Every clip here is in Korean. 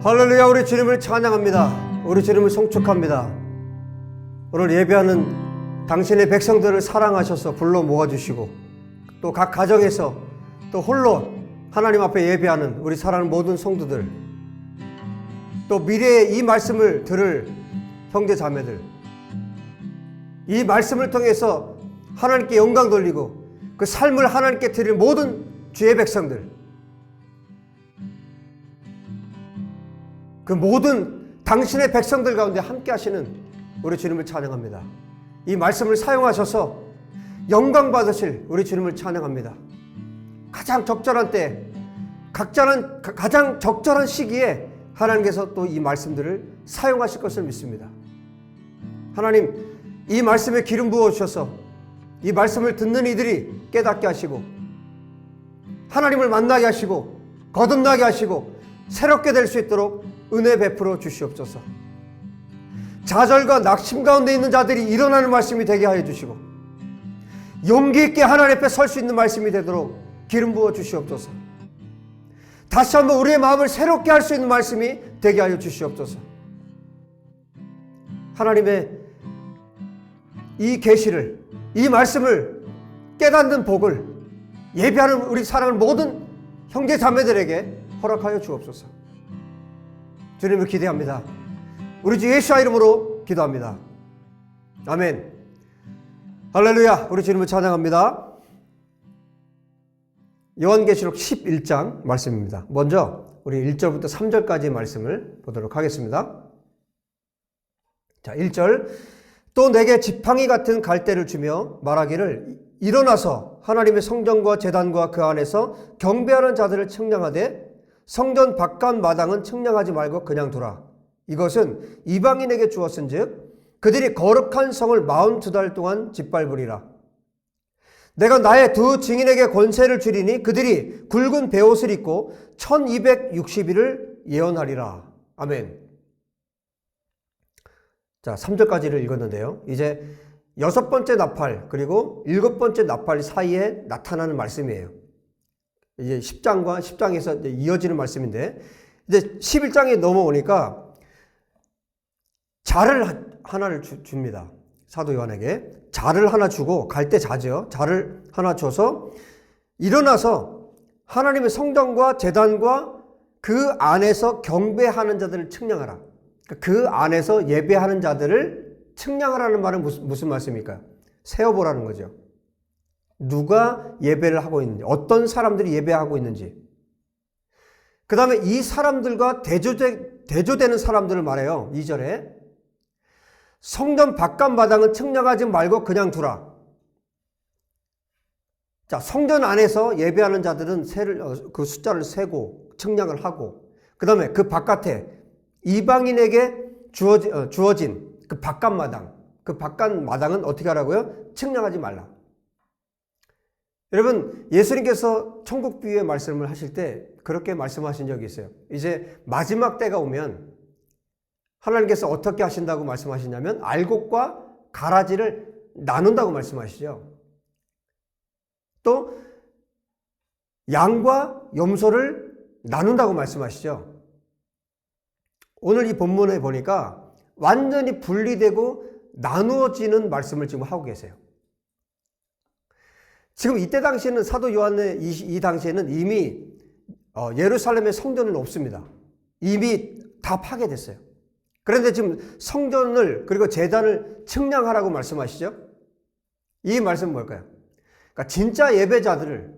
할렐루야. 우리 주님을 찬양합니다. 우리 주님을 송축합니다. 오늘 예배하는 당신의 백성들을 사랑하셔서 불러 모아주시고 또 각 가정에서 또 홀로 하나님 앞에 예배하는 우리 사랑하는 모든 성도들, 또 미래에 이 말씀을 들을 형제 자매들, 이 말씀을 통해서 하나님께 영광 돌리고 그 삶을 하나님께 드릴 모든 주의 백성들, 그 모든 당신의 백성들 가운데 함께 하시는 우리 주님을 찬양합니다. 이 말씀을 사용하셔서 영광 받으실 우리 주님을 찬양합니다. 가장 적절한 때, 가장 적절한 시기에 하나님께서 또 이 말씀들을 사용하실 것을 믿습니다. 하나님, 이 말씀에 기름 부어주셔서 이 말씀을 듣는 이들이 깨닫게 하시고 하나님을 만나게 하시고 거듭나게 하시고 새롭게 될 수 있도록 은혜 베풀어 주시옵소서. 좌절과 낙심 가운데 있는 자들이 일어나는 말씀이 되게 하여 주시고 용기 있게 하나님 앞에 설 수 있는 말씀이 되도록 기름 부어 주시옵소서. 다시 한번 우리의 마음을 새롭게 할 수 있는 말씀이 되게 하여 주시옵소서. 하나님의 이 계시를, 이 말씀을 깨닫는 복을 예배하는 우리 사랑하는 모든 형제 자매들에게 허락하여 주옵소서. 주님을 기대합니다. 우리 주 예수와 이름으로 기도합니다. 아멘. 할렐루야. 우리 주님을 찬양합니다. 요한계시록 11장 말씀입니다. 먼저 우리 1절부터 3절까지의 말씀을 보도록 하겠습니다. 자, 1절. 또 내게 지팡이 같은 갈대를 주며 말하기를 일어나서 하나님의 성전과 제단과 그 안에서 경배하는 자들을 측량하되 성전 바깥 마당은 측량하지 말고 그냥 두라. 이것은 이방인에게 주었은즉 그들이 거룩한 성을 42달 동안 짓밟으리라. 내가 나의 두 증인에게 권세를 주리니 그들이 굵은 베옷을 입고 1260일을 예언하리라. 아멘. 자, 3절까지를 읽었는데요. 이제 6번째 나팔 그리고 7번째 나팔 사이에 나타나는 말씀이에요. 이제 10장과 10장에서 이제 이어지는 말씀인데 이제 11장에 넘어오니까 자를 하나를 줍니다. 사도 요한에게 자를 하나 주고, 갈대 자죠. 자를 하나 줘서 일어나서 하나님의 성전과 제단과 그 안에서 경배하는 자들을 측량하라. 그 안에서 예배하는 자들을 측량하라는 말은 무슨 말씀입니까? 세어보라는 거죠. 누가 예배를 하고 있는지, 어떤 사람들이 예배하고 있는지, 그 다음에 이 사람들과 대조되는 사람들을 말해요. 2절에 성전 바깥 마당은 측량하지 말고 그냥 두라. 자, 성전 안에서 예배하는 자들은 그 숫자를 세고 측량을 하고, 그 다음에 그 바깥에 이방인에게 주어진 그 바깥 마당은 어떻게 하라고요? 측량하지 말라. 여러분, 예수님께서 천국 비유의 말씀을 하실 때 그렇게 말씀하신 적이 있어요. 이제 마지막 때가 오면 하나님께서 어떻게 하신다고 말씀하시냐면 알곡과 가라지를 나눈다고 말씀하시죠. 또 양과 염소를 나눈다고 말씀하시죠. 오늘 이 본문에 보니까 완전히 분리되고 나누어지는 말씀을 지금 하고 계세요. 지금 이때 당시에는 사도 요한의 이 당시에는 이미 예루살렘의 성전은 없습니다. 이미 다 파괴됐어요. 그런데 지금 성전을 그리고 제단을 측량하라고 말씀하시죠. 이 말씀은 뭘까요? 그러니까 진짜 예배자들을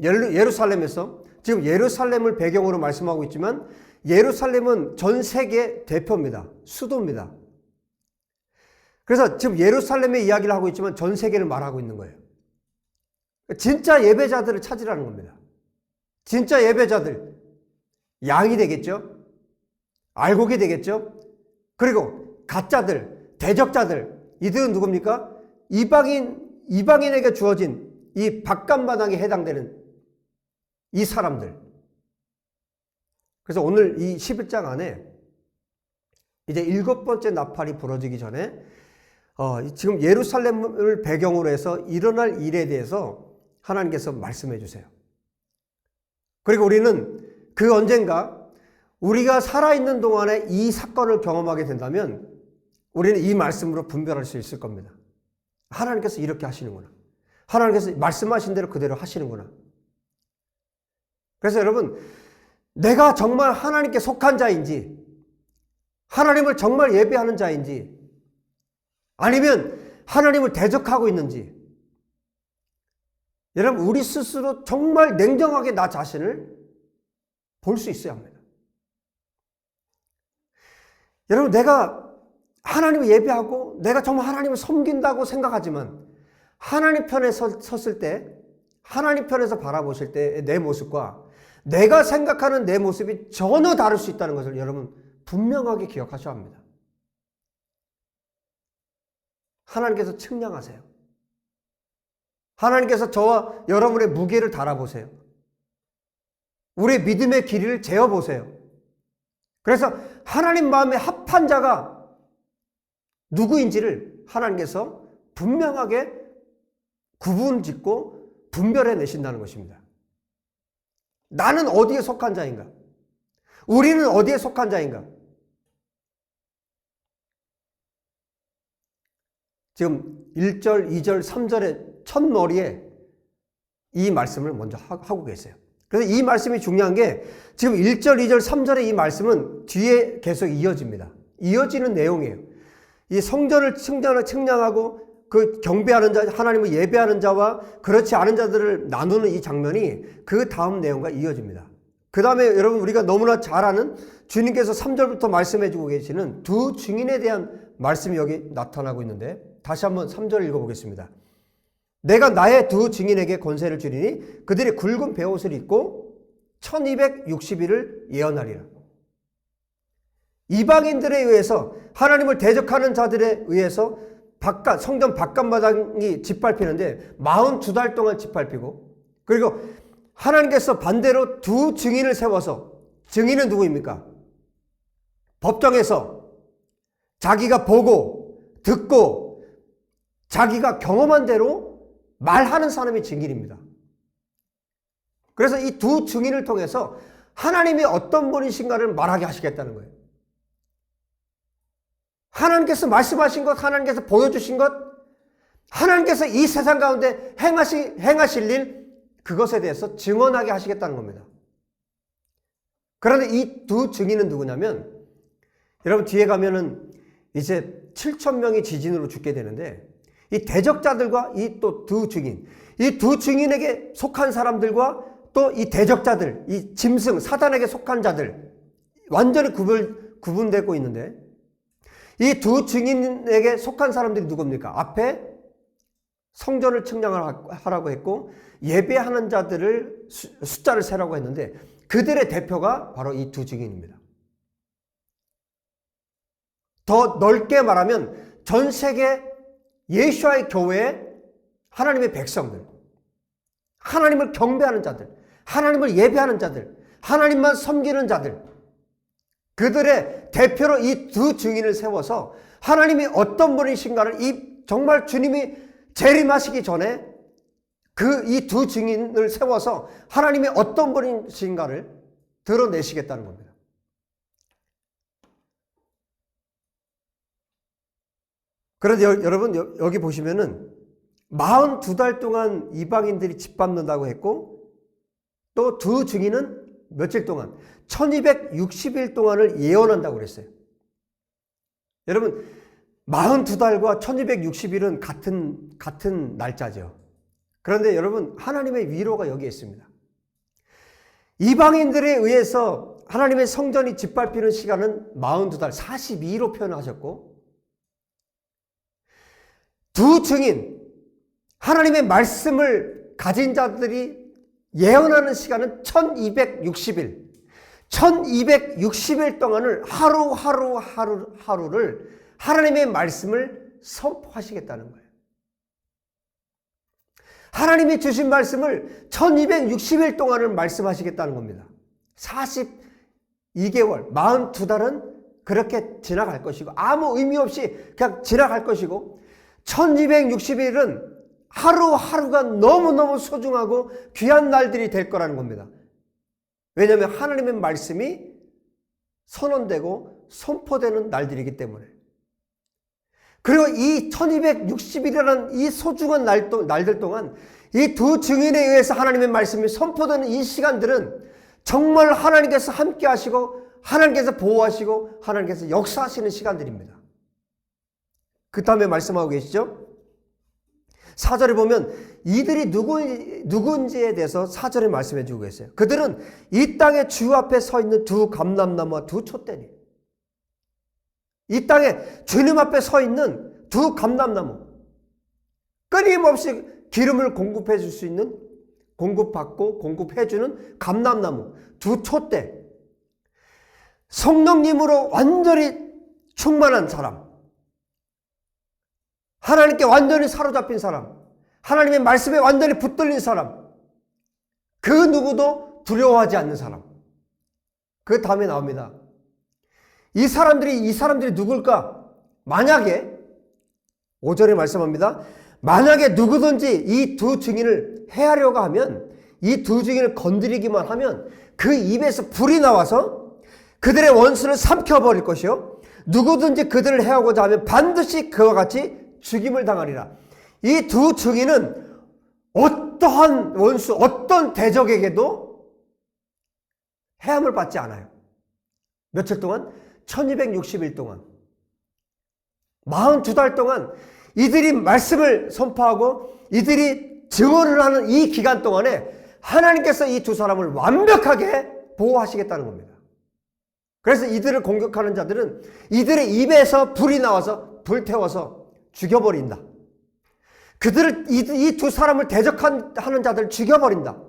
예루살렘에서, 지금 예루살렘을 배경으로 말씀하고 있지만 예루살렘은 전 세계 대표입니다. 수도입니다. 그래서 지금 예루살렘의 이야기를 하고 있지만 전 세계를 말하고 있는 거예요. 진짜 예배자들을 찾으라는 겁니다. 진짜 예배자들, 양이 되겠죠? 알곡이 되겠죠? 그리고 가짜들, 대적자들, 이들은 누굽니까? 이방인에게 주어진 이 바깥마당에 해당되는 이 사람들. 그래서 오늘 이 11장 안에 이제 7번째 나팔이 부러지기 전에 지금 예루살렘을 배경으로 해서 일어날 일에 대해서 하나님께서 말씀해 주세요. 그리고 우리는 그 언젠가 우리가 살아있는 동안에 이 사건을 경험하게 된다면 우리는 이 말씀으로 분별할 수 있을 겁니다. 하나님께서 이렇게 하시는구나. 하나님께서 말씀하신 대로 그대로 하시는구나. 그래서 여러분, 내가 정말 하나님께 속한 자인지, 하나님을 정말 예배하는 자인지, 아니면 하나님을 대적하고 있는지, 여러분, 우리 스스로 정말 냉정하게 나 자신을 볼 수 있어야 합니다. 여러분, 내가 하나님을 예배하고 내가 정말 하나님을 섬긴다고 생각하지만 하나님 편에 섰을 때, 하나님 편에서 바라보실 때 내 모습과 내가 생각하는 내 모습이 전혀 다를 수 있다는 것을 여러분 분명하게 기억하셔야 합니다. 하나님께서 측량하세요. 하나님께서 저와 여러분의 무게를 달아보세요. 우리의 믿음의 길이를 재어보세요. 그래서 하나님 마음에 합한 자가 누구인지를 하나님께서 분명하게 구분짓고 분별해 내신다는 것입니다. 나는 어디에 속한 자인가? 우리는 어디에 속한 자인가? 지금 1절, 2절, 3절의 첫머리에 이 말씀을 먼저 하고 계세요. 그래서 이 말씀이 중요한 게 지금 1절, 2절, 3절의 이 말씀은 뒤에 계속 이어집니다. 이어지는 내용이에요. 이 성전을 측량하고 그 경배하는 자, 하나님을 예배하는 자와 그렇지 않은 자들을 나누는 이 장면이 그 다음 내용과 이어집니다. 그 다음에 여러분 우리가 너무나 잘 아는 주님께서 3절부터 말씀해 주고 계시는 두 증인에 대한 말씀이 여기 나타나고 있는데 다시 한번 3절 읽어보겠습니다. 내가 나의 두 증인에게 권세를 주리니 그들이 굵은 베옷을 입고 1260일을 예언하리라. 이방인들에 의해서 하나님을 대적하는 자들에 의해서 성전 바깥마당이 짓밟히는데 42달 동안 짓밟히고, 그리고 하나님께서 반대로 두 증인을 세워서, 증인은 누구입니까? 법정에서 자기가 보고 듣고 자기가 경험한 대로 말하는 사람이 증인입니다. 그래서 이 두 증인을 통해서 하나님이 어떤 분이신가를 말하게 하시겠다는 거예요. 하나님께서 말씀하신 것, 하나님께서 보여주신 것, 하나님께서 이 세상 가운데 행하실 일, 그것에 대해서 증언하게 하시겠다는 겁니다. 그런데 이 두 증인은 누구냐면, 여러분 뒤에 가면은 이제 7,000명이 지진으로 죽게 되는데, 이 대적자들과 이 또 두 증인, 이 두 증인에게 속한 사람들과 또 이 대적자들, 이 짐승, 사단에게 속한 자들, 완전히 구분되고 있는데, 이 두 증인에게 속한 사람들이 누굽니까? 앞에 성전을 측량하라고 했고 예배하는 자들을 숫자를 세라고 했는데 그들의 대표가 바로 이 두 증인입니다. 더 넓게 말하면 전 세계 예수와의 교회의 하나님의 백성들, 하나님을 경배하는 자들, 하나님을 예배하는 자들, 하나님만 섬기는 자들, 그들의 대표로 이 두 증인을 세워서 하나님이 어떤 분이신가를 정말 주님이 재림하시기 전에 이 두 증인을 세워서 하나님이 어떤 분이신가를 드러내시겠다는 겁니다. 그런데 여러분 여기 보시면은 42달 동안 이방인들이 짓밟는다고 했고 또 두 증인은 며칠 동안 1260일 동안을 예언한다고 그랬어요. 여러분 42달과 1260일은 같은 날짜죠. 그런데 여러분 하나님의 위로가 여기에 있습니다. 이방인들에 의해서 하나님의 성전이 짓밟히는 시간은 42달 42로 표현하셨고, 두 증인 하나님의 말씀을 가진 자들이 예언하는 시간은 1260일 1260일 동안을 하루를 하나님의 말씀을 선포하시겠다는 거예요. 하나님이 주신 말씀을 1260일 동안을 말씀하시겠다는 겁니다. 42개월 42달은 그렇게 지나갈 것이고 아무 의미 없이 그냥 지나갈 것이고 1260일은 하루하루가 너무너무 소중하고 귀한 날들이 될 거라는 겁니다. 왜냐하면 하나님의 말씀이 선언되고 선포되는 날들이기 때문에. 그리고 이 1260일이라는 이 소중한 날들 동안 이 두 증인에 의해서 하나님의 말씀이 선포되는 이 시간들은 정말 하나님께서 함께 하시고 하나님께서 보호하시고 하나님께서 역사하시는 시간들입니다. 그 다음에 말씀하고 계시죠? 4절에 보면 이들이 누군지에 대해서 4절에 말씀해 주고 계세요. 그들은 이 땅의 주 앞에 서 있는 두 감람나무와 두 촛대니. 이 땅에 주님 앞에 서 있는 두 감람나무. 끊임없이 기름을 공급해 줄 수 있는, 공급받고 공급해 주는 감람나무. 두 촛대. 성령님으로 완전히 충만한 사람. 하나님께 완전히 사로잡힌 사람, 하나님의 말씀에 완전히 붙들린 사람, 그 누구도 두려워하지 않는 사람. 그 다음에 나옵니다. 이 사람들이 누굴까? 만약에 5절에 말씀합니다. 만약에 누구든지 이 두 증인을 해하려고 하면, 이 두 증인을 건드리기만 하면 그 입에서 불이 나와서 그들의 원수를 삼켜버릴 것이요, 누구든지 그들을 해하고자 하면 반드시 그와 같이 죽임을 당하리라. 이 두 증인은 어떠한 원수, 어떤 대적에게도 해함을 받지 않아요. 며칠 동안? 1260일 동안. 42달 동안 이들이 말씀을 선포하고 이들이 증언을 하는 이 기간 동안에 하나님께서 이 두 사람을 완벽하게 보호하시겠다는 겁니다. 그래서 이들을 공격하는 자들은 이들의 입에서 불이 나와서 불태워서 죽여버린다. 이 두 사람을 대적하는 자들을 죽여버린다.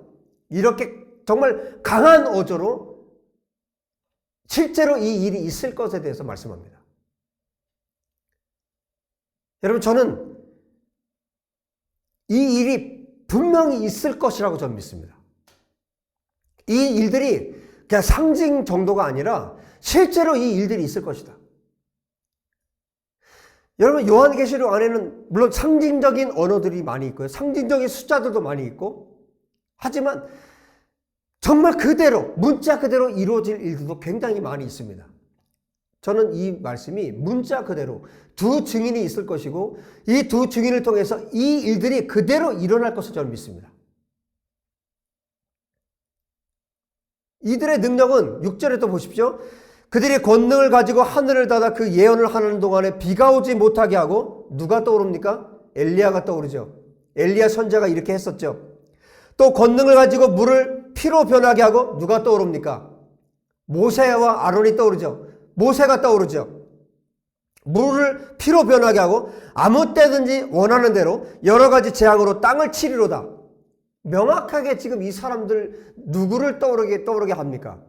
이렇게 정말 강한 어조로 실제로 이 일이 있을 것에 대해서 말씀합니다. 여러분, 저는 이 일이 분명히 있을 것이라고 저는 믿습니다. 이 일들이 그냥 상징 정도가 아니라 실제로 이 일들이 있을 것이다. 여러분, 요한계시록 안에는 물론 상징적인 언어들이 많이 있고요. 상징적인 숫자들도 많이 있고, 하지만 정말 그대로, 문자 그대로 이루어질 일들도 굉장히 많이 있습니다. 저는 이 말씀이 문자 그대로 두 증인이 있을 것이고, 이 두 증인을 통해서 이 일들이 그대로 일어날 것을 저는 믿습니다. 이들의 능력은 6절에 또 보십시오. 그들이 권능을 가지고 하늘을 닫아 그 예언을 하는 동안에 비가 오지 못하게 하고, 누가 떠오릅니까? 엘리야가 떠오르죠. 엘리야 선지자가 이렇게 했었죠. 또 권능을 가지고 물을 피로 변하게 하고, 누가 떠오릅니까? 모세와 아론이 떠오르죠. 모세가 떠오르죠. 물을 피로 변하게 하고 아무 때든지 원하는 대로 여러 가지 재앙으로 땅을 치리로다. 명확하게 지금 이 사람들 누구를 떠오르게 합니까?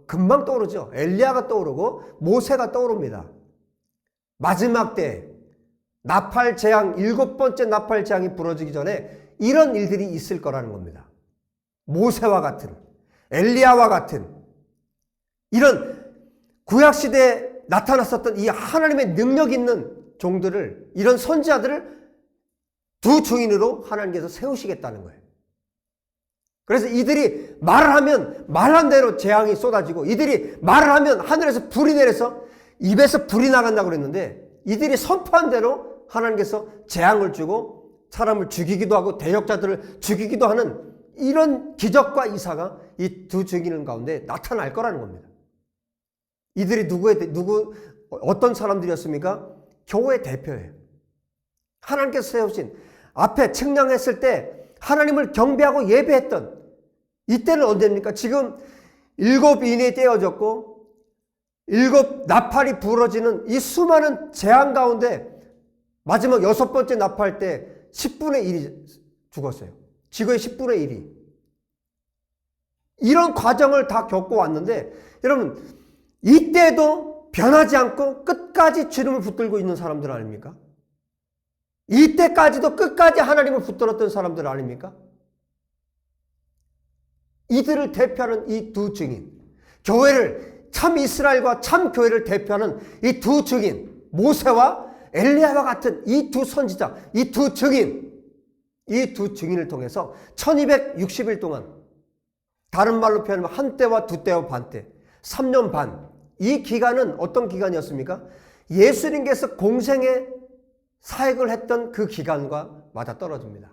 금방 떠오르죠. 엘리야가 떠오르고 모세가 떠오릅니다. 마지막 때 나팔 재앙, 7번째 나팔 재앙이 부러지기 전에 이런 일들이 있을 거라는 겁니다. 모세와 같은, 엘리야와 같은 이런 구약시대에 나타났었던 이 하나님의 능력 있는 종들을, 이런 선지자들을 두 증인으로 하나님께서 세우시겠다는 거예요. 그래서 이들이 말을 하면 말한 대로 재앙이 쏟아지고, 이들이 말을 하면 하늘에서 불이 내려서 입에서 불이 나간다고 그랬는데, 이들이 선포한 대로 하나님께서 재앙을 주고 사람을 죽이기도 하고 대역자들을 죽이기도 하는 이런 기적과 이사가 이 두 증인 가운데 나타날 거라는 겁니다. 이들이 어떤 사람들이었습니까? 교회 대표예요. 하나님께서 세우신, 앞에 측량했을 때 하나님을 경배하고 예배했던, 이때는 언제입니까? 지금 7인이 떼어졌고 7 나팔이 부러지는 이 수많은 재앙 가운데 마지막 6번째 나팔 때 10분의 1이 죽었어요. 지구의 10분의 1이. 이런 과정을 다 겪어왔는데, 여러분, 이때도 변하지 않고 끝까지 주님을 붙들고 있는 사람들 아닙니까? 이때까지도 끝까지 하나님을 붙들었던 사람들 아닙니까? 이들을 대표하는 이 두 증인, 교회를, 참 이스라엘과 참 교회를 대표하는 이 두 증인, 모세와 엘리야와 같은 이 두 선지자, 이 두 증인, 이 두 증인을 통해서 1260일 동안, 다른 말로 표현하면 한 때와 두 때와 반 때, 3년 반. 이 기간은 어떤 기간이었습니까? 예수님께서 공생의 사역을 했던 그 기간과 맞아떨어집니다.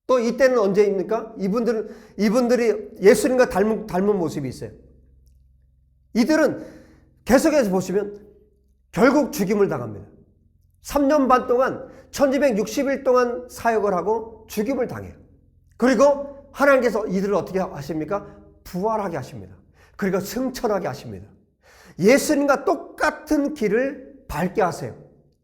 또 이때는 언제입니까? 이분들이 예수님과 닮은 모습이 있어요. 이들은 계속해서 보시면 결국 죽임을 당합니다. 3년 반 동안 1260일 동안 사역을 하고 죽임을 당해요. 그리고 하나님께서 이들을 어떻게 하십니까? 부활하게 하십니다. 그리고 승천하게 하십니다. 예수님과 똑같은 길을 밟게 하세요.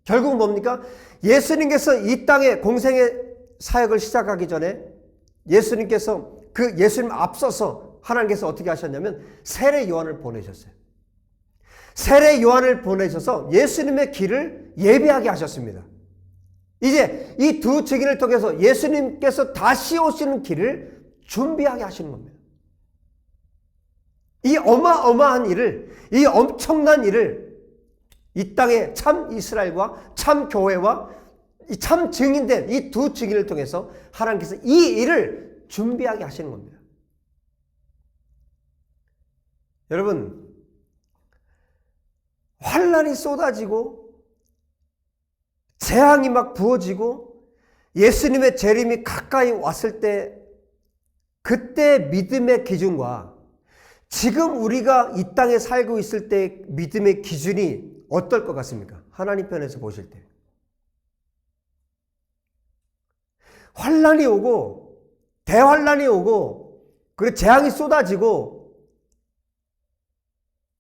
결국은 뭡니까? 예수님께서 이 땅에 공생의 사역을 시작하기 전에 예수님께서 그 예수님 앞서서 하나님께서 어떻게 하셨냐면 세례 요한을 보내셨어요. 세례 요한을 보내셔서 예수님의 길을 예비하게 하셨습니다. 이제 이 두 증인을 통해서 예수님께서 다시 오시는 길을 준비하게 하시는 겁니다. 이 어마어마한 일을, 이 엄청난 일을 이 땅에 참 이스라엘과 참 교회와 참 증인된 이 두 증인을 통해서 하나님께서 이 일을 준비하게 하시는 겁니다. 여러분, 환난이 쏟아지고 재앙이 막 부어지고 예수님의 재림이 가까이 왔을 때 그때 믿음의 기준과 지금 우리가 이 땅에 살고 있을 때 믿음의 기준이 어떨 것 같습니까? 하나님 편에서 보실 때. 환난이 오고 대환난이 오고 그리고 재앙이 쏟아지고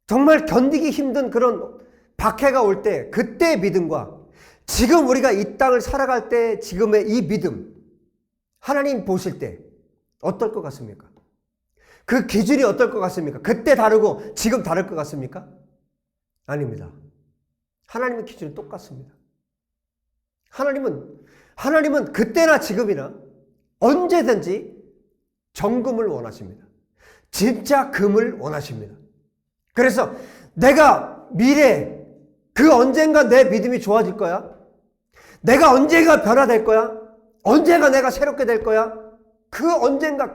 정말 견디기 힘든 그런 박해가 올 때 그때의 믿음과 지금 우리가 이 땅을 살아갈 때 지금의 이 믿음 하나님 보실 때 어떨 것 같습니까? 그 기준이 어떨 것 같습니까? 그때 다르고 지금 다를 것 같습니까? 아닙니다. 하나님의 기준이 똑같습니다. 하나님은 그때나 지금이나 언제든지 정금을 원하십니다. 진짜 금을 원하십니다. 그래서 내가 미래에 그 언젠가 내 믿음이 좋아질 거야. 내가 언젠가 변화될 거야. 언젠가 내가 새롭게 될 거야. 그 언젠가.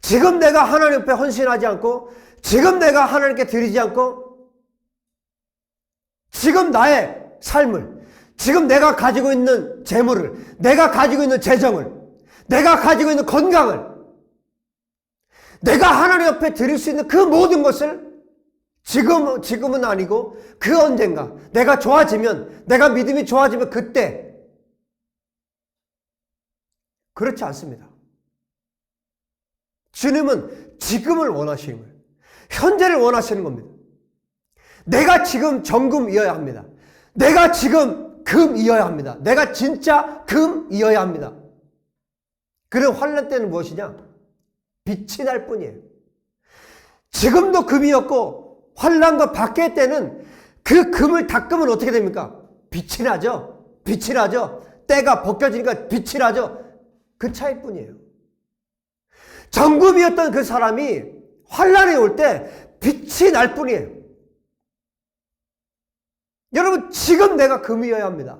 지금 내가 하나님 앞에 헌신하지 않고 지금 내가 하나님께 드리지 않고 지금 나의 삶을 지금 내가 가지고 있는 재물을 내가 가지고 있는 재정을 내가 가지고 있는 건강을 내가 하나님 앞에 드릴 수 있는 그 모든 것을 지금은 아니고 그 언젠가 내가 좋아지면 내가 믿음이 좋아지면 그때 그렇지 않습니다. 주님은 지금을 원하시는 거예요. 현재를 원하시는 겁니다. 내가 지금 정금이어야 합니다. 내가 지금 금이어야 합니다. 내가 진짜 금이어야 합니다. 그런 환난 때는 무엇이냐? 빛이 날 뿐이에요. 지금도 금이었고 환난과 박해 때는 그 금을 닦으면 어떻게 됩니까? 빛이 나죠. 빛이 나죠. 때가 벗겨지니까 빛이 나죠. 그 차이일 뿐이에요. 정금이었던 그 사람이 환난이 올 때 빛이 날 뿐이에요. 여러분, 지금 내가 금이어야 합니다.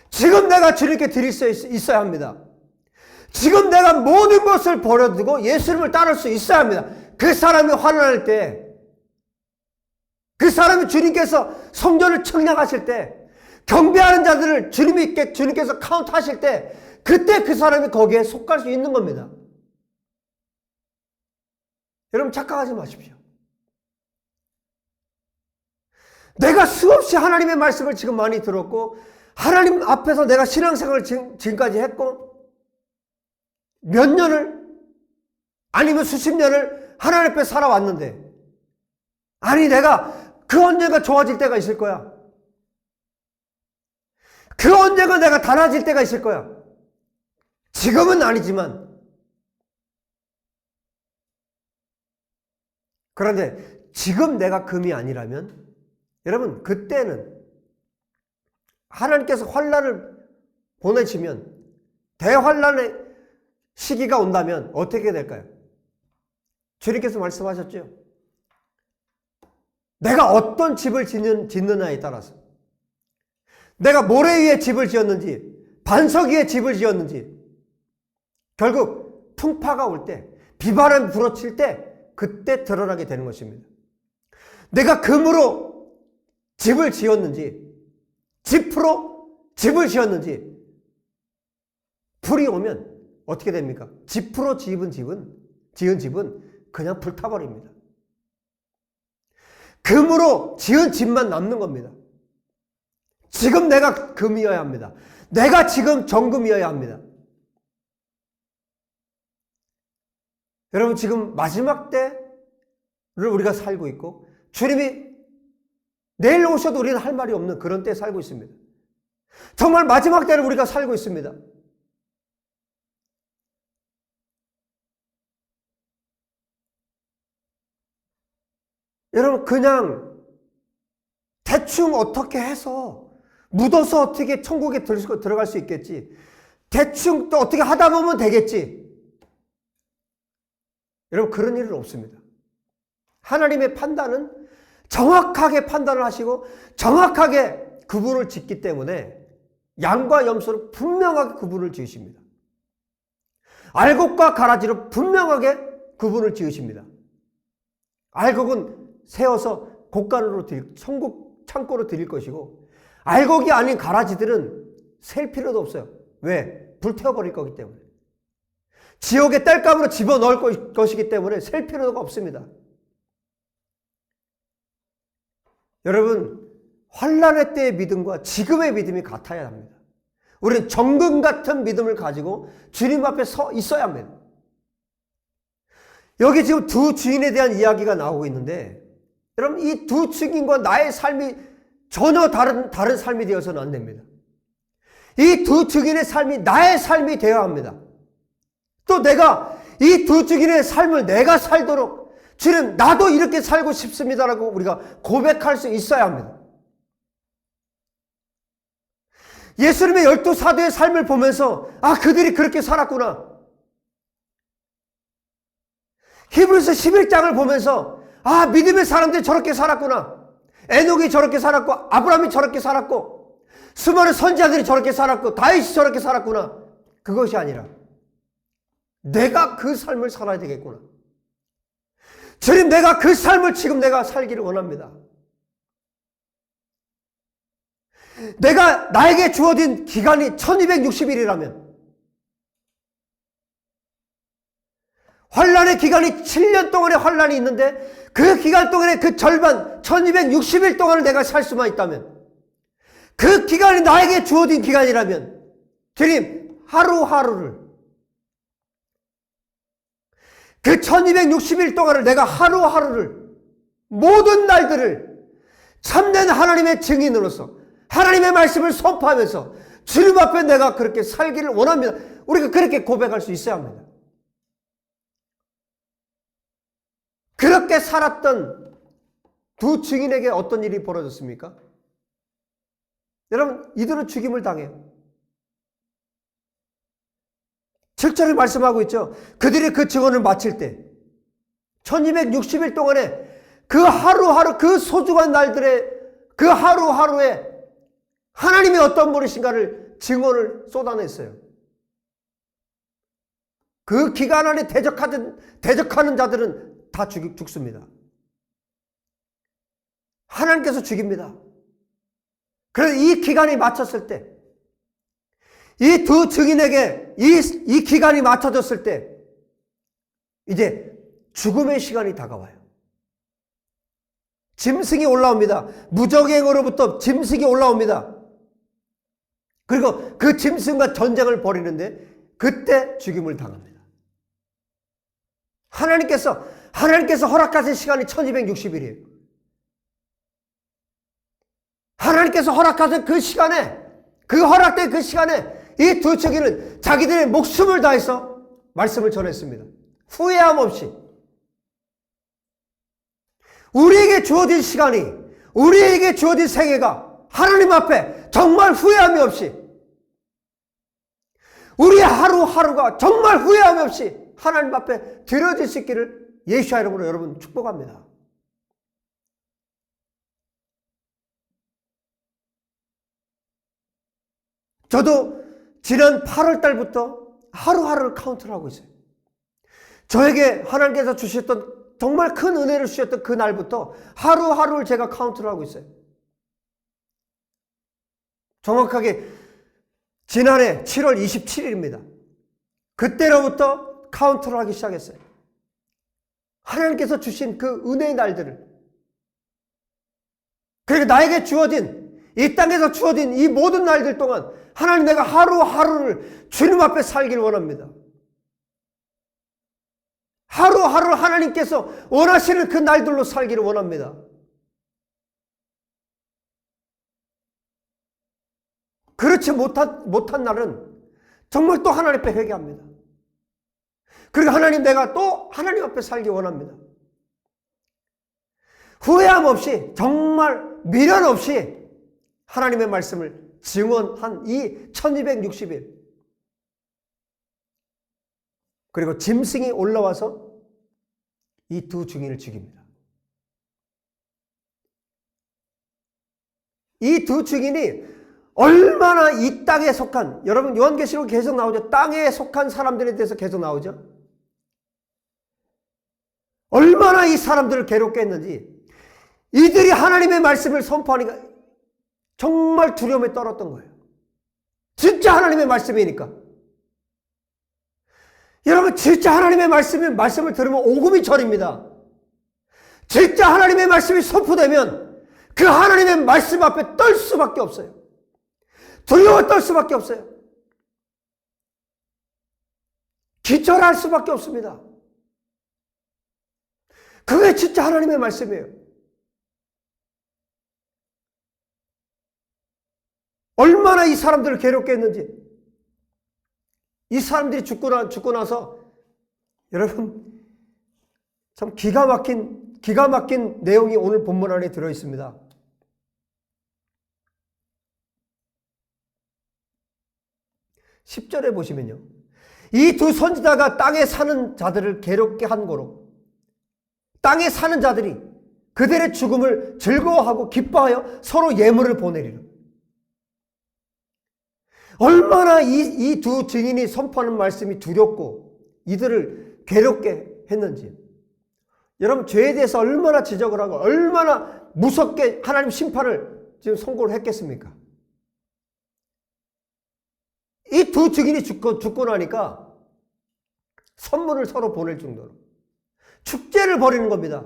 지금 내가 주님께 드릴 수 있어야 합니다. 지금 내가 모든 것을 버려두고 예수님을 따를 수 있어야 합니다. 그 사람이 환난할 때, 그 사람이 주님께서 성전을 청량하실 때, 경배하는 자들을 주님께서 카운트하실 때, 그때 그 사람이 거기에 속할 수 있는 겁니다. 여러분, 착각하지 마십시오. 내가 수없이 하나님의 말씀을 지금 많이 들었고 하나님 앞에서 내가 신앙생활을 지금까지 했고 몇 년을 아니면 수십 년을 하나님 앞에 살아왔는데 아니 내가 그 언젠가 좋아질 때가 있을 거야. 그 언젠가 내가 달라질 때가 있을 거야. 지금은 아니지만 그런데 지금 내가 금이 아니라면 여러분 그때는 하나님께서 환난을 보내시면 대환난의 시기가 온다면 어떻게 될까요? 주님께서 말씀하셨죠. 내가 어떤 집을 짓느냐에 따라서 내가 모래 위에 집을 지었는지 반석 위에 집을 지었는지 결국 풍파가 올 때 비바람이 불어칠 때 그때 드러나게 되는 것입니다. 내가 금으로 집을 지었는지 지프로 집을 지었는지 불이 오면 어떻게 됩니까? 지프로 지은 집은 그냥 불타버립니다. 금으로 지은 집만 남는 겁니다. 지금 내가 금이어야 합니다. 내가 지금 정금이어야 합니다. 여러분, 지금 마지막 때를 우리가 살고 있고 주님이 내일 오셔도 우리는 할 말이 없는 그런 때에 살고 있습니다. 정말 마지막 때를 우리가 살고 있습니다. 여러분, 그냥 대충 어떻게 해서 묻어서 어떻게 천국에 들어갈 수 있겠지. 대충 또 어떻게 하다 보면 되겠지. 여러분, 그런 일은 없습니다. 하나님의 판단은 정확하게 판단을 하시고 정확하게 구분을 짓기 때문에 양과 염소를 분명하게 구분을 지으십니다. 알곡과 가라지로 분명하게 구분을 지으십니다. 알곡은 세어서 곡간으로 천국 창고로 드릴 것이고, 알곡이 아닌 가라지들은 셀 필요도 없어요. 왜? 불태워버릴 거기 때문에. 지옥의 땔감으로 집어넣을 것이기 때문에 셀 필요가 없습니다. 여러분, 환난의 때의 믿음과 지금의 믿음이 같아야 합니다. 우리는 정금 같은 믿음을 가지고 주님 앞에 서 있어야 합니다. 여기 지금 두 주인에 대한 이야기가 나오고 있는데, 여러분, 이 두 주인과 나의 삶이 전혀 다른 삶이 되어서는 안 됩니다. 이 두 주인의 삶이 나의 삶이 되어야 합니다. 또 내가 이 두 주인의 삶을 내가 살도록 주님, 나도 이렇게 살고 싶습니다라고 우리가 고백할 수 있어야 합니다. 예수님의 12사도의 삶을 보면서 그들이 그렇게 살았구나. 히브리서 11장을 보면서 믿음의 사람들이 저렇게 살았구나. 에녹이 저렇게 살았고 아브라함이 저렇게 살았고 수많은 선지자들이 저렇게 살았고 다윗이 저렇게 살았구나. 그것이 아니라 내가 그 삶을 살아야 되겠구나. 주님, 내가 그 삶을 지금 내가 살기를 원합니다. 내가 나에게 주어진 기간이 1260일이라면 환란의 기간이 7년 동안의 환란이 있는데 그 기간 동안에 그 절반 1260일 동안을 내가 살 수만 있다면, 그 기간이 나에게 주어진 기간이라면 주님, 하루하루를, 그 1260일 동안을 내가 하루하루를, 모든 날들을 참된 하나님의 증인으로서 하나님의 말씀을 선포하면서 주님 앞에 내가 그렇게 살기를 원합니다. 우리가 그렇게 고백할 수 있어야 합니다. 그렇게 살았던 두 증인에게 어떤 일이 벌어졌습니까? 여러분, 이들은 죽임을 당해요. 7절에 말씀하고 있죠. 그들이 그 증언을 마칠 때 1260일 동안에 그 하루하루, 그 소중한 날들의 그 하루하루에 하나님이 어떤 분이신가를 증언을 쏟아냈어요. 그 기간 안에 대적하는 자들은 다 죽습니다. 하나님께서 죽입니다. 그래서 이 기간이 마쳤을 때, 이 두 증인에게 이 기간이 맞춰졌을 때 이제 죽음의 시간이 다가와요. 짐승이 올라옵니다. 무적행으로부터 짐승이 올라옵니다. 그리고 그 짐승과 전쟁을 벌이는데 그때 죽임을 당합니다. 하나님께서 허락하신 시간이 1260일이에요. 하나님께서 허락하신 그 시간에, 그 허락된 그 시간에 이 두 증인은 자기들의 목숨을 다해서 말씀을 전했습니다. 후회함 없이. 우리에게 주어진 시간이, 우리에게 주어진 생애가 하나님 앞에 정말 후회함이 없이, 우리의 하루하루가 정말 후회함이 없이 하나님 앞에 드려질 수 있기를 예수의 이름으로 여러분 축복합니다. 저도 지난 8월 달부터 하루하루를 카운트를 하고 있어요. 저에게 하나님께서 주셨던 정말 큰 은혜를 주셨던 그 날부터 하루하루를 제가 카운트를 하고 있어요. 정확하게 지난해 7월 27일입니다. 그때로부터 카운트를 하기 시작했어요. 하나님께서 주신 그 은혜의 날들을. 그리고 나에게 주어진, 이 땅에서 주어진 이 모든 날들 동안 하나님, 내가 하루하루를 주님 앞에 살길 원합니다. 하루하루 하나님께서 원하시는 그 날들로 살기를 원합니다. 그렇지 못한 날은 정말 또 하나님 앞에 회개합니다. 그리고 하나님, 내가 또 하나님 앞에 살기 원합니다. 후회함 없이, 정말 미련 없이 하나님의 말씀을 증언한 이 1260일. 그리고 짐승이 올라와서 이 두 증인을 죽입니다. 이 두 증인이 얼마나 이 땅에 속한, 여러분 요한계시록 계속 나오죠. 땅에 속한 사람들에 대해서 계속 나오죠. 얼마나 이 사람들을 괴롭게 했는지, 이들이 하나님의 말씀을 선포하니까 정말 두려움에 떨었던 거예요. 진짜 하나님의 말씀이니까. 여러분, 진짜 하나님의 말씀을 들으면 오금이 저립니다. 진짜 하나님의 말씀이 선포되면 그 하나님의 말씀 앞에 떨 수밖에 없어요. 두려워 떨 수밖에 없어요. 기절할 수밖에 없습니다. 그게 진짜 하나님의 말씀이에요. 얼마나 이 사람들을 괴롭게 했는지. 이 사람들이 죽고 나서 여러분 참 기가 막힌 내용이 오늘 본문 안에 들어 있습니다. 10절에 보시면요, 이 두 선지자가 땅에 사는 자들을 괴롭게 한 거로, 땅에 사는 자들이 그들의 죽음을 즐거워하고 기뻐하여 서로 예물을 보내리라. 얼마나 이 두 증인이 선포하는 말씀이 두렵고 이들을 괴롭게 했는지. 여러분, 죄에 대해서 얼마나 지적을 하고 얼마나 무섭게 하나님 심판을 지금 선고를 했겠습니까? 이 두 증인이 죽고 나니까 선물을 서로 보낼 정도로 축제를 벌이는 겁니다.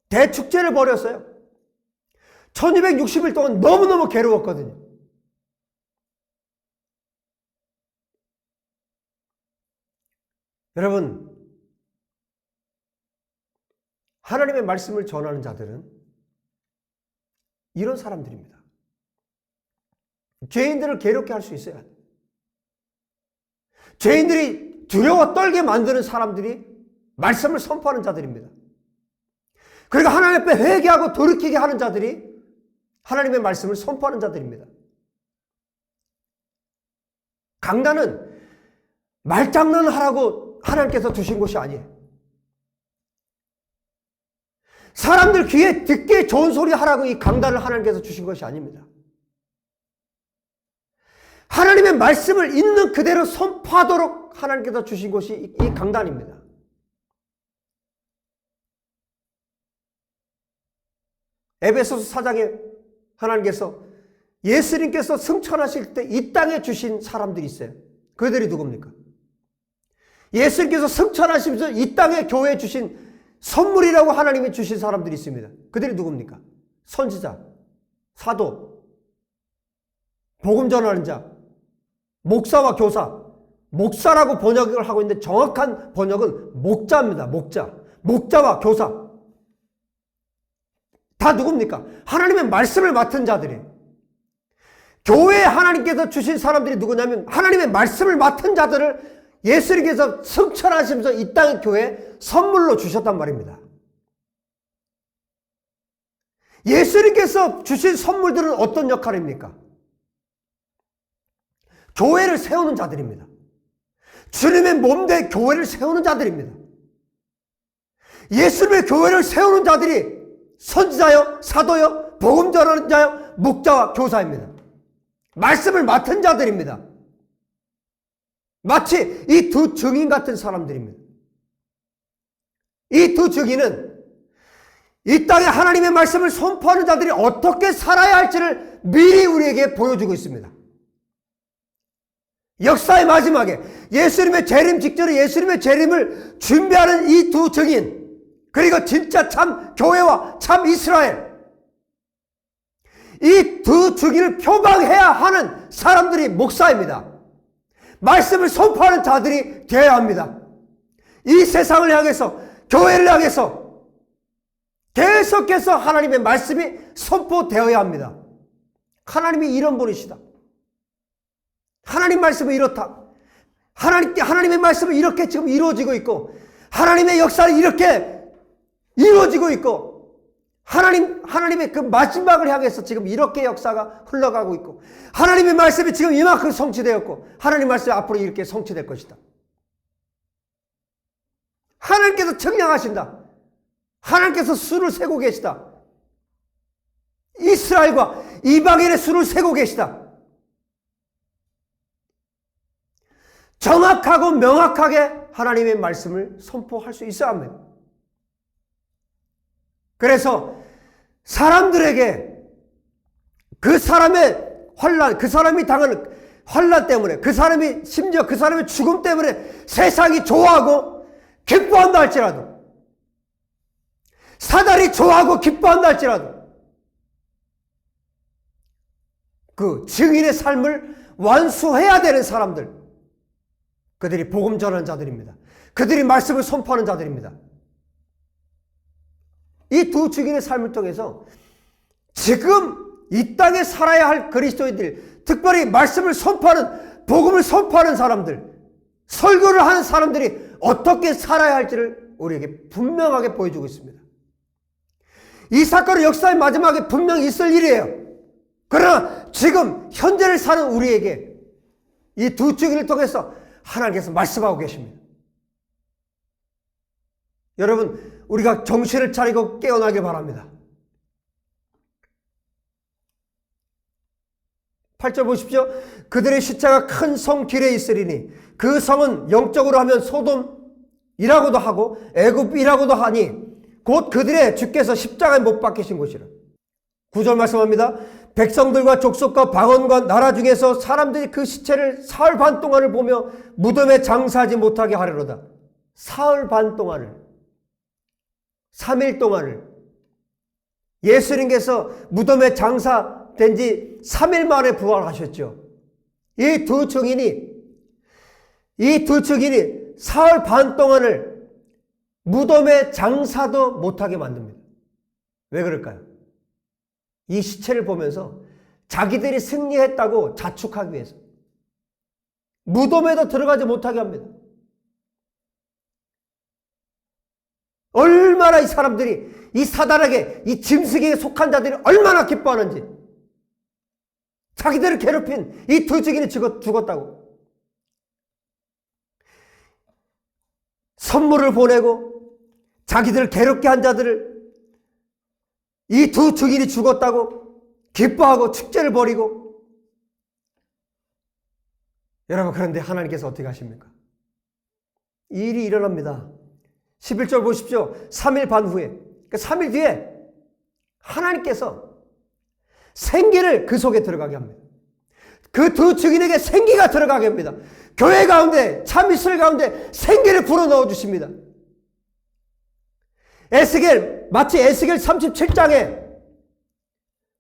대축제를 벌였어요. 1260일 동안 너무너무 괴로웠거든요. 여러분, 하나님의 말씀을 전하는 자들은 이런 사람들입니다. 죄인들을 괴롭게 할 수 있어야 돼요. 죄인들이 두려워 떨게 만드는 사람들이 말씀을 선포하는 자들입니다. 그리고 하나님 앞에 회개하고 돌이키게 하는 자들이 하나님의 말씀을 선포하는 자들입니다. 강단은 말장난하라고 하나님께서 두신 것이 아니에요. 사람들 귀에 듣기에 좋은 소리 하라고 이 강단을 하나님께서 주신 것이 아닙니다. 하나님의 말씀을 있는 그대로 선포하도록 하나님께서 주신 것이 이 강단입니다. 에베소서 4장에 하나님께서 예수님께서 승천하실 때 이 땅에 주신 사람들이 있어요. 그들이 누굽니까? 예수님께서 승천하시면서 이 땅에 교회에 주신 선물이라고 하나님이 주신 사람들이 있습니다. 그들이 누굽니까? 선지자, 사도, 복음 전하는 자, 목사와 교사. 목사라고 번역을 하고 있는데 정확한 번역은 목자입니다. 목자와 교사. 다 누굽니까? 하나님의 말씀을 맡은 자들이. 교회에 하나님께서 주신 사람들이 누구냐면 하나님의 말씀을 맡은 자들을 예수님께서 승천하시면서 이 땅의 교회에 선물로 주셨단 말입니다. 예수님께서 주신 선물들은 어떤 역할입니까? 교회를 세우는 자들입니다. 주님의 몸된 교회를 세우는 자들입니다. 예수님의 교회를 세우는 자들이 선지자요, 사도요, 복음 전하는 자요, 목자와 교사입니다. 말씀을 맡은 자들입니다. 마치 이 두 증인 같은 사람들입니다. 이 두 증인은 이 땅에 하나님의 말씀을 선포하는 자들이 어떻게 살아야 할지를 미리 우리에게 보여주고 있습니다. 역사의 마지막에 예수님의 재림 직전에 예수님의 재림을 준비하는 이 두 증인, 그리고 진짜 참 교회와 참 이스라엘, 이 두 증인을 표방해야 하는 사람들이 목사입니다. 말씀을 선포하는 자들이 되어야 합니다. 이 세상을 향해서, 교회를 향해서 계속해서 하나님의 말씀이 선포되어야 합니다. 하나님이 이런 분이시다. 하나님 말씀은 이렇다. 하나님의 말씀은 이렇게 지금 이루어지고 있고, 하나님의 역사는 이렇게 이루어지고 있고, 하나님의 그 마지막을 향해서 지금 이렇게 역사가 흘러가고 있고, 하나님의 말씀이 지금 이만큼 성취되었고, 하나님 말씀이 앞으로 이렇게 성취될 것이다. 하나님께서 청량하신다. 하나님께서 수를 세고 계시다. 이스라엘과 이방인의 수를 세고 계시다. 정확하고 명확하게 하나님의 말씀을 선포할 수 있어야 합니다. 그래서 사람들에게 그 사람의 환난, 그 사람이 당하는 환난 때문에, 그 사람이 심지어 그 사람의 죽음 때문에 세상이 좋아하고 기뻐한다 할지라도, 사단이 좋아하고 기뻐한다 할지라도 그 증인의 삶을 완수해야 되는 사람들, 그들이 복음 전하는 자들입니다. 그들이 말씀을 선포하는 자들입니다. 이 두 증인의 삶을 통해서 지금 이 땅에 살아야 할 그리스도인들, 특별히 말씀을 선포하는, 복음을 선포하는 사람들, 설교를 하는 사람들이 어떻게 살아야 할지를 우리에게 분명하게 보여주고 있습니다. 이 사건은 역사의 마지막에 분명히 있을 일이에요. 그러나 지금 현재를 사는 우리에게 이 두 증인을 통해서 하나님께서 말씀하고 계십니다. 여러분, 우리가 정신을 차리고 깨어나길 바랍니다. 8절 보십시오. 그들의 시체가 큰 성 길에 있으리니 그 성은 영적으로 하면 소돔이라고도 하고 애굽이라고도 하니 곧 그들의 주께서 십자가에 못 박히신 곳이라. 9절 말씀합니다. 백성들과 족속과 방언과 나라 중에서 사람들이 그 시체를 사흘 반 동안을 보며 무덤에 장사하지 못하게 하려로다. 사흘 반 동안을, 3일 동안을 예수님께서 무덤에 장사된 지 3일 만에 부활하셨죠. 이 두 증인이 사흘 반 동안을 무덤에 장사도 못하게 만듭니다. 왜 그럴까요? 이 시체를 보면서 자기들이 승리했다고 자축하기 위해서 무덤에도 들어가지 못하게 합니다. 얼마나 이 사람들이, 이 사단에게, 이 짐승에게 속한 자들이 얼마나 기뻐하는지, 자기들을 괴롭힌 이 두 증인이 죽었다고 선물을 보내고 자기들을 괴롭게 한 자들을 이 두 증인이 죽었다고 기뻐하고 축제를 벌이고. 여러분, 그런데 하나님께서 어떻게 하십니까? 이 일이 일어납니다. 11절 보십시오. 3일 반 후에, 그러니까 3일 뒤에 하나님께서 생기를 그 속에 들어가게 합니다. 그 두 증인에게 생기가 들어가게 합니다. 교회 가운데, 참 이스라엘 가운데 생기를 불어넣어 주십니다. 마치 에스겔 37장에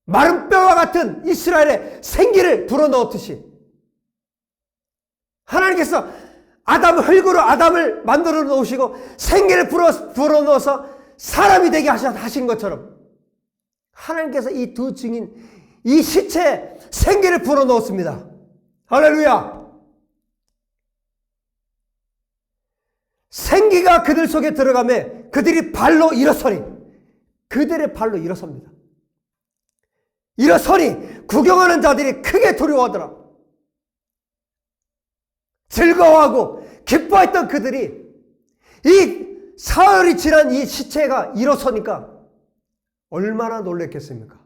마른 뼈와 같은 이스라엘의 생기를 불어넣었듯이 하나님께서 흙으로 아담을 만들어 놓으시고 생기를 불어넣어서 사람이 되게 하신 것처럼 하나님께서 이 두 증인, 이 시체에 생기를 불어넣었습니다. 할렐루야! 생기가 그들 속에 들어가며 그들이 발로 일어서니, 그들의 발로 일어섭니다. 일어서니 구경하는 자들이 크게 두려워하더라. 즐거워하고 기뻐했던 그들이 이 사흘이 지난 이 시체가 일어서니까 얼마나 놀랬겠습니까?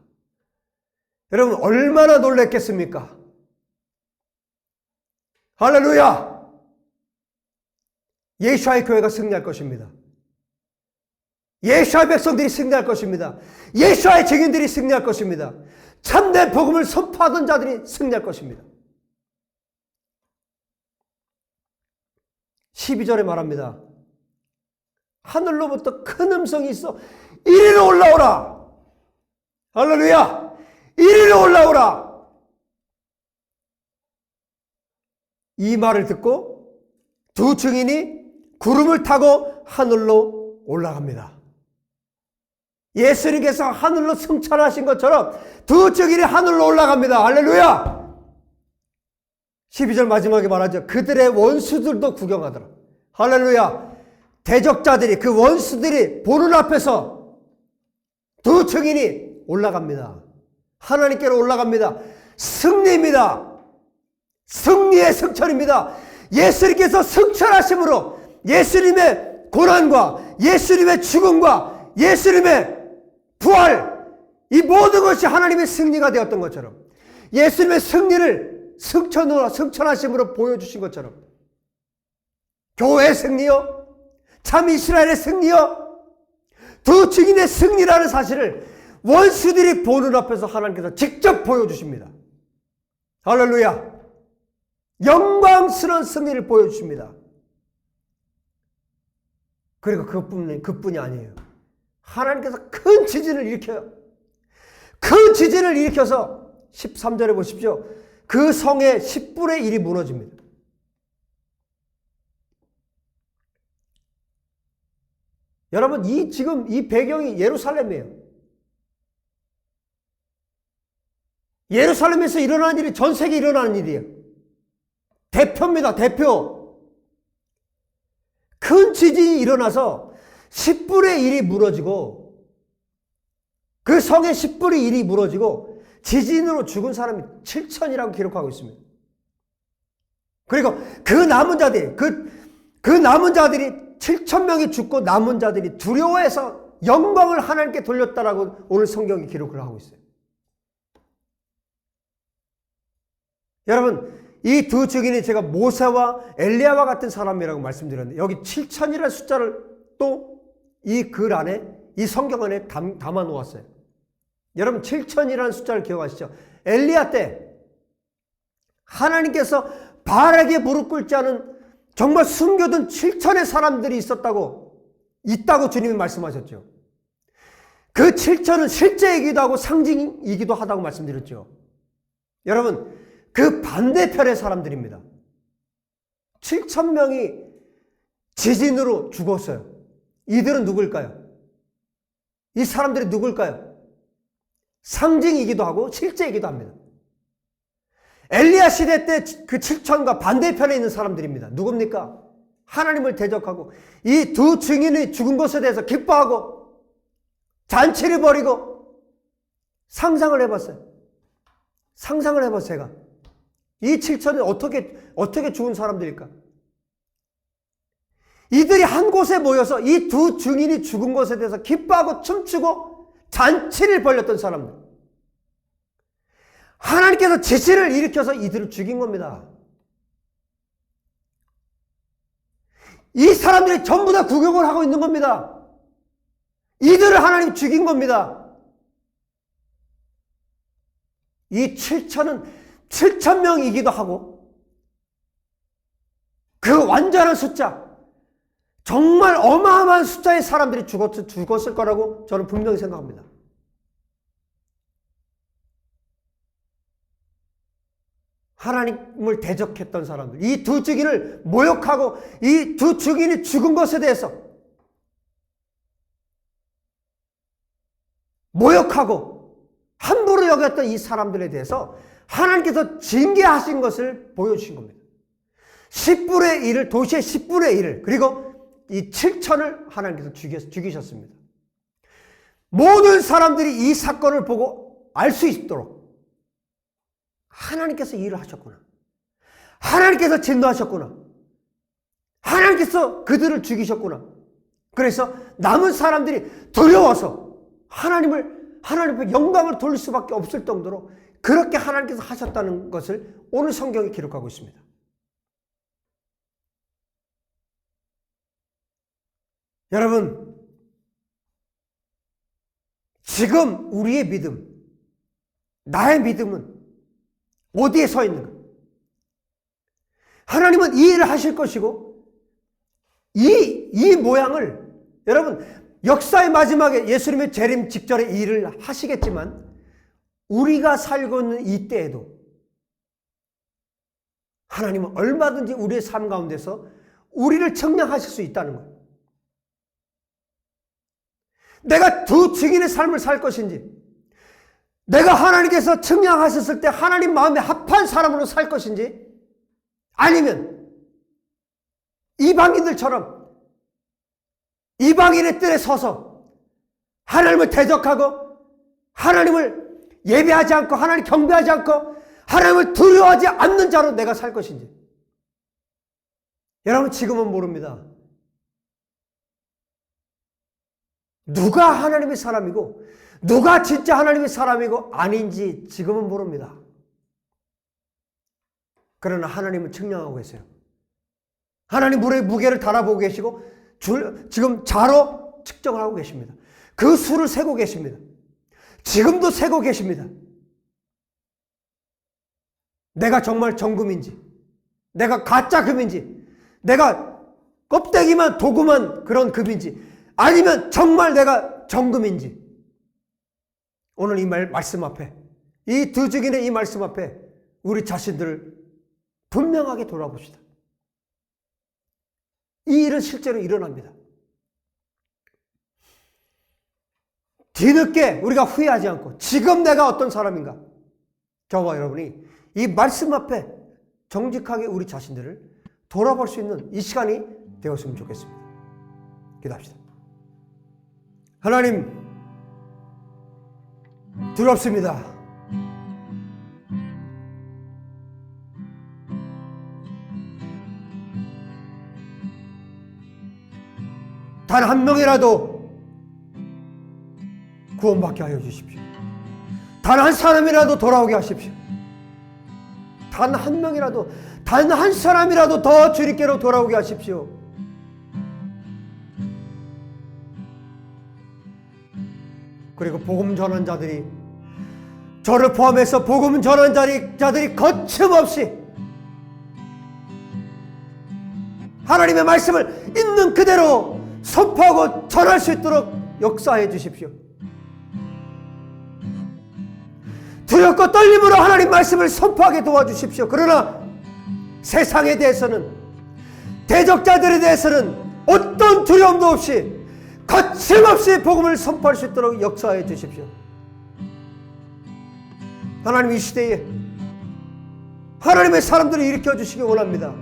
여러분, 얼마나 놀랬겠습니까? 할렐루야! 예수와의 교회가 승리할 것입니다. 예수와의 백성들이 승리할 것입니다. 예수와의 증인들이 승리할 것입니다. 참된 복음을 선포하던 자들이 승리할 것입니다. 12절에 말합니다. 하늘로부터 큰 음성이 있어 이리로 올라오라. 할렐루야. 이리로 올라오라. 이 말을 듣고 두 증인이 구름을 타고 하늘로 올라갑니다. 예수님께서 하늘로 승천하신 것처럼 두 증인이 하늘로 올라갑니다. 할렐루야. 12절 마지막에 말하죠. 그들의 원수들도 구경하더라. 할렐루야. 대적자들이, 그 원수들이 보는 앞에서 두 증인이 올라갑니다. 하나님께로 올라갑니다. 승리입니다. 승리의 승천입니다. 예수님께서 승천하심으로 예수님의 고난과 예수님의 죽음과 예수님의 부활, 이 모든 것이 하나님의 승리가 되었던 것처럼, 예수님의 승리를 승천하심으로 보여주신 것처럼, 교회의 승리요, 참 이스라엘의 승리요, 두 증인의 승리라는 사실을 원수들이 보는 앞에서 하나님께서 직접 보여주십니다. 할렐루야. 영광스러운 승리를 보여주십니다. 그리고 그뿐이 아니에요. 하나님께서 큰 지진을 일으켜요. 큰 지진을 일으켜서 13절에 보십시오. 그 성의 10분의 1이 무너집니다. 여러분, 지금 이 배경이 예루살렘이에요. 예루살렘에서 일어나는 일이 전 세계에 일어나는 일이에요. 대표입니다. 대표. 큰 지진이 일어나서 10분의 1이 무너지고, 그 성의 10분의 1이 무너지고 지진으로 죽은 사람이 7천이라고 기록하고 있습니다. 그리고 그 남은 자들이 7,000명이 죽고 남은 자들이 두려워해서 영광을 하나님께 돌렸다라고 오늘 성경이 기록을 하고 있어요. 여러분, 이 두 증인이 제가 모세와 엘리야와 같은 사람이라고 말씀드렸는데, 여기 7,000이라는 숫자를 또 이 글 안에, 이 성경 안에 담아 놓았어요. 여러분, 7,000이라는 숫자를 기억하시죠? 엘리야 때 하나님께서 바알에게 무릎 꿇지 않은 정말 숨겨둔 7,000의 사람들이 있다고 주님이 말씀하셨죠. 그 7,000은 실제이기도 하고 상징이기도 하다고 말씀드렸죠. 여러분, 그 반대편의 사람들입니다. 7,000명이 지진으로 죽었어요. 이들은 누굴까요? 이 사람들이 누굴까요? 상징이기도 하고 실제이기도 합니다. 엘리야 시대 때 그 7,000과 반대편에 있는 사람들입니다. 누굽니까? 하나님을 대적하고 이 두 증인이 죽은 것에 대해서 기뻐하고 잔치를 벌이고, 상상을 해봤어요. 제가. 이 7,000은 어떻게 죽은 사람들일까? 이들이 한 곳에 모여서 이 두 증인이 죽은 것에 대해서 기뻐하고 춤추고 잔치를 벌였던 사람들. 하나님께서 지진을 일으켜서 이들을 죽인 겁니다. 이 사람들이 전부 다 구경을 하고 있는 겁니다. 이들을 하나님 죽인 겁니다. 이 7,000은 7,000명이기도 하고, 그 완전한 숫자, 정말 어마어마한 숫자의 사람들이 죽었을 거라고 저는 분명히 생각합니다. 하나님을 대적했던 사람들, 이 두 증인을 모욕하고 이 두 증인이 죽은 것에 대해서 모욕하고 함부로 여겼던 이 사람들에 대해서 하나님께서 징계하신 것을 보여주신 겁니다. 10분의 1을, 도시의 10분의 1을, 그리고 이 7,000을 하나님께서 죽이셨습니다. 모든 사람들이 이 사건을 보고 알 수 있도록 하나님께서 일을 하셨구나. 하나님께서 진노하셨구나. 하나님께서 그들을 죽이셨구나. 그래서 남은 사람들이 두려워서 하나님 앞에 영광을 돌릴 수밖에 없을 정도로 그렇게 하나님께서 하셨다는 것을 오늘 성경이 기록하고 있습니다. 여러분, 지금 우리의 믿음, 나의 믿음은 어디에 서 있는가? 하나님은 이 일을 하실 것이고 이 모양을 여러분 역사의 마지막에 예수님의 재림 직전에 이 일을 하시겠지만 우리가 살고 있는 이 때에도 하나님은 얼마든지 우리의 삶 가운데서 우리를 청량하실 수 있다는 거예요. 내가 두 증인의 삶을 살 것인지, 내가 하나님께서 청량하셨을 때 하나님 마음에 합한 사람으로 살 것인지, 아니면 이방인들처럼 이방인의 뜰에 서서 하나님을 대적하고 하나님을 예배하지 않고 하나님 경배하지 않고 하나님을 두려워하지 않는 자로 내가 살 것인지. 여러분 지금은 모릅니다. 누가 하나님의 사람이고 누가 진짜 하나님의 사람이고 아닌지 지금은 모릅니다. 그러나 하나님은 측량하고 계세요. 하나님 물의 무게를 달아보고 계시고 지금 자로 측정을 하고 계십니다. 그 수를 세고 계십니다. 지금도 세고 계십니다. 내가 정말 정금인지, 내가 가짜 금인지, 내가 껍데기만 도구만 그런 금인지, 아니면 정말 내가 정금인지, 오늘 이 말씀 앞에, 이 두 증인의 이 말씀 앞에 우리 자신들을 분명하게 돌아봅시다. 이 일은 실제로 일어납니다. 뒤늦게 우리가 후회하지 않고 지금 내가 어떤 사람인가, 저와 여러분이 이 말씀 앞에 정직하게 우리 자신들을 돌아볼 수 있는 이 시간이 되었으면 좋겠습니다. 기도합시다. 하나님, 두렵습니다. 단 한 명이라도 구원받게 하여 주십시오. 단 한 사람이라도 돌아오게 하십시오. 단 한 명이라도, 단 한 사람이라도 더 주님께로 돌아오게 하십시오. 그리고 복음 전한 자들이, 저를 포함해서 복음 전한 자들이 거침없이 하나님의 말씀을 있는 그대로 선포하고 전할 수 있도록 역사해 주십시오. 두렵고 떨림으로 하나님 말씀을 선포하게 도와주십시오. 그러나 세상에 대해서는, 대적자들에 대해서는 어떤 두려움도 없이 거침없이 복음을 선포할 수 있도록 역사해 주십시오. 하나님, 이 시대에 하나님의 사람들을 일으켜 주시기 원합니다.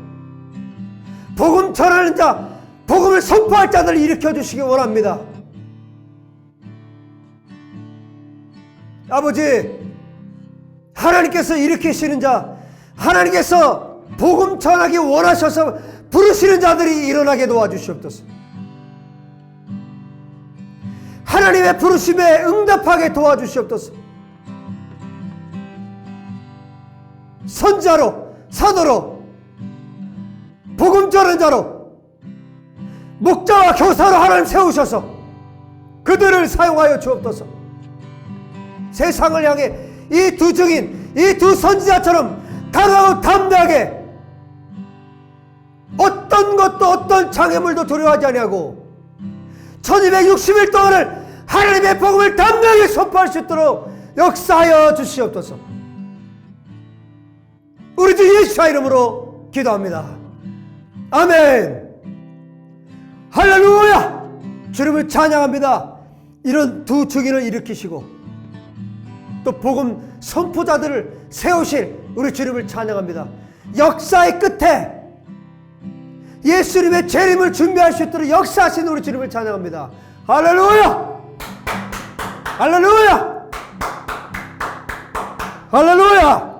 복음 전하는 자, 복음을 선포할 자들을 일으켜 주시기 원합니다. 아버지, 하나님께서 일으키시는 자, 하나님께서 복음 전하기 원하셔서 부르시는 자들이 일어나게 도와주시옵소서. 하나님의 부르심에 응답하게 도와주시옵소서. 선자로, 사도로, 복음 전하는 자로, 목자와 교사로 하나님 세우셔서 그들을 사용하여 주옵소서. 세상을 향해 이 두 증인, 이 두 선지자처럼 강하고 담대하게 어떤 것도 어떤 장애물도 두려워하지 아니하고 1260일 동안을 하나님의 복음을 담대하게 선포할 수 있도록 역사하여 주시옵소서. 우리 주 예수의 이름으로 기도합니다. 아멘. 할렐루야. 주님을 찬양합니다. 이런 두 증인을 일으키시고 또 복음 선포자들을 세우실 우리 주님을 찬양합니다. 역사의 끝에 예수님의 재림을 준비할 수 있도록 역사하신 우리 주님을 찬양합니다. 할렐루야. 할렐루야. 할렐루야.